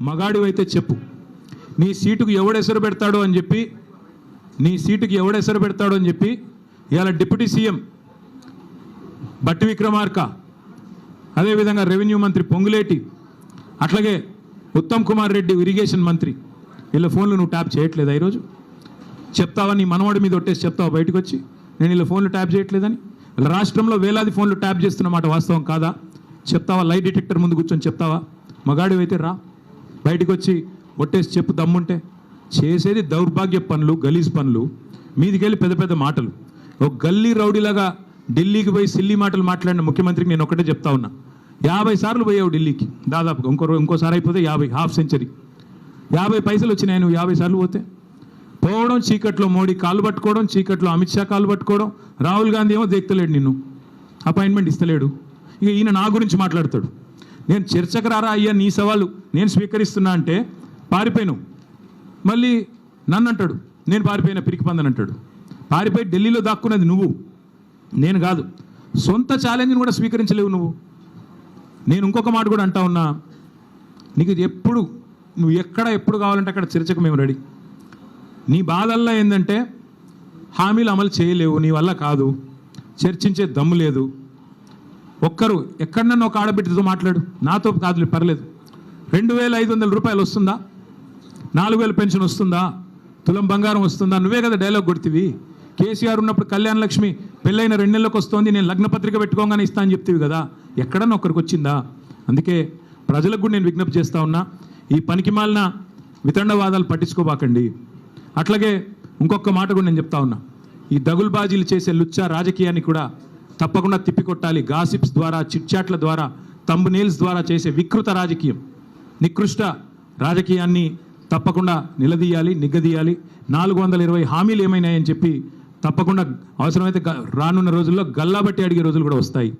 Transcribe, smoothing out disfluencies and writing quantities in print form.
మగాడివైతే చెప్పు, నీ సీటుకు ఎవడెసరు పెడతాడో అని చెప్పి, ఇవాళ డిప్యూటీ సీఎం బట్టి విక్రమార్క, అదేవిధంగా రెవెన్యూ మంత్రి పొంగులేటి, అట్లాగే ఉత్తమ్ కుమార్ రెడ్డి ఇరిగేషన్ మంత్రి, వీళ్ళ ఫోన్లు నువ్వు ట్యాప్ చేయట్లేదా? ఈరోజు చెప్తావా? నీ మనవాడి మీద ఒట్టేసి చెప్తావా బయటకు వచ్చి నేను వీళ్ళ ఫోన్లు ట్యాప్ చేయట్లేదని? వీళ్ళ రాష్ట్రంలో వేలాది ఫోన్లు ట్యాప్ చేస్తున్నమాట వాస్తవం కాదా? చెప్తావా? లై డిటెక్టర్ ముందు కూర్చొని చెప్తావా? మగాడివైతే రా, బయటకు వచ్చి ఒట్టేసి చెప్పు దమ్ముంటే. చేసేది దౌర్భాగ్య పనులు, గలీజ్ పనులు, మీదికెళ్ళి పెద్ద పెద్ద మాటలు. ఒక గల్లీ రౌడీలాగా ఢిల్లీకి పోయి సిల్లీ మాటలు మాట్లాడిన ముఖ్యమంత్రికి నేను ఒకటే చెప్తా ఉన్నా, 50 సార్లు పోయావు ఢిల్లీకి దాదాపుగా, ఇంకోసారి అయిపోతే 50, హాఫ్ సెంచరీ, 50 పైసలు వచ్చినాయి నువ్వు 50 సార్లు పోతే. పోవడం చీకట్లో మోడీ కాళ్ళు పట్టుకోవడం, చీకట్లో అమిత్ షా కాళ్ళు పట్టుకోవడం, రాహుల్ గాంధీ ఏమో దేక్తలేడు, నిన్ను అపాయింట్మెంట్ ఇస్తలేడు. ఇక ఈయన నా గురించి మాట్లాడతాడు, నేను చర్చకు రారా అయ్యా, నీ సవాలు నేను స్వీకరిస్తున్నా అంటే పారిపోయాను, మళ్ళీ నన్ను అంటాడు నేను పారిపోయిన పిరికి పందని అంటాడు. పారిపోయి ఢిల్లీలో దాక్కున్నది నువ్వు, నేను కాదు. సొంత ఛాలెంజ్ని కూడా స్వీకరించలేవు నువ్వు. నేను ఇంకొక మాట కూడా అంటా ఉన్నా, నీకు ఎప్పుడు నువ్వు ఎప్పుడు కావాలంటే అక్కడ చర్చకు మేము రెడీ. నీ బాధల్లో ఏంటంటే హామీలు అమలు చేయలేవు, నీ వల్ల కాదు, చర్చించే దమ్ము లేదు. ఒక్కరు ఎక్కడన్నా ఒక ఆడబిడ్డతో మాట్లాడు, నాతో కాదులే పర్లేదు. 2500 రూపాయలు వస్తుందా? 4000 పెన్షన్ వస్తుందా? తులం బంగారం వస్తుందా? నువ్వే కదా డైలాగ్ కొడుతీవి. కేసీఆర్ ఉన్నప్పుడు కళ్యాణ లక్ష్మి పెళ్ళైన 2 నెలలకు వస్తుంది, నేను లగ్నపత్రిక పెట్టుకోగానే ఇస్తా అని చెప్తీవి కదా, ఎక్కడన్నా ఒక్కరికి వచ్చిందా? అందుకే ప్రజలకు కూడా నేను విజ్ఞప్తి చేస్తూ ఉన్నా, ఈ పనికిమాలిన వితండవాదాలు పట్టించుకోబాకండి. అట్లాగే ఇంకొక మాట కూడా నేను చెప్తా ఉన్నా, ఈ దగుల్బాజీలు చేసే లుచ్చా రాజకీయాన్ని కూడా తప్పకుండా తిప్పికొట్టాలి. గాసిప్స్ ద్వారా, చిట్చాట్ల ద్వారా, తంబునేల్స్ ద్వారా చేసే వికృత రాజకీయం, నికృష్ట రాజకీయాన్ని తప్పకుండా నిలదీయాలి, నిగ్గదీయాలి. 420 హామీలు ఏమైనాయని చెప్పి తప్పకుండా అవసరమైతే రానున్న రోజుల్లో గల్లాబట్టి అడిగే రోజులు కూడా వస్తాయి.